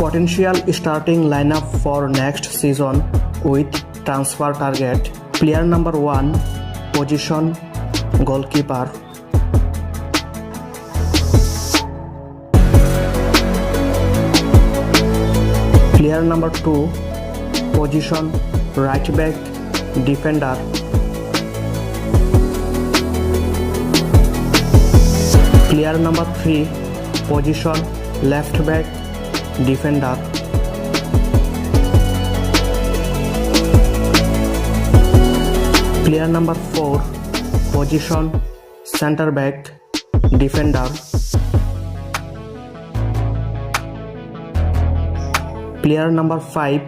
Potential starting lineup for next season with transfer target. Player number 1, position goalkeeper. Player number 2, position right back, defender. Player number 3, position left back, defender. Player number 4, position center back, defender. Player number 5,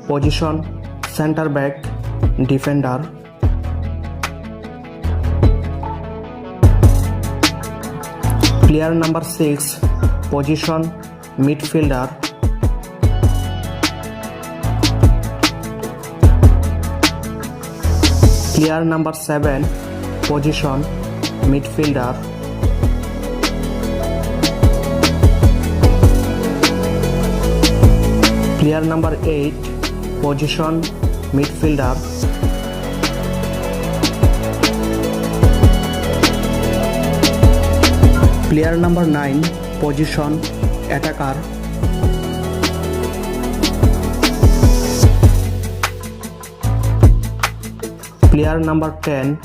position center back, defender. Player number 6, position midfielder. Player number 7, position midfielder. Player number 8, position midfielder. Player number 9, position attacker. Player number 10,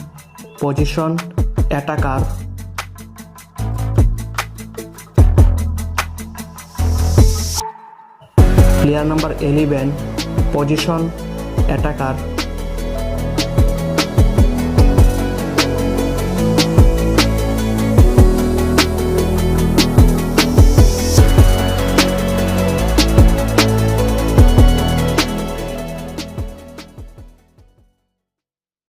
position attacker. Player number 11, position attacker.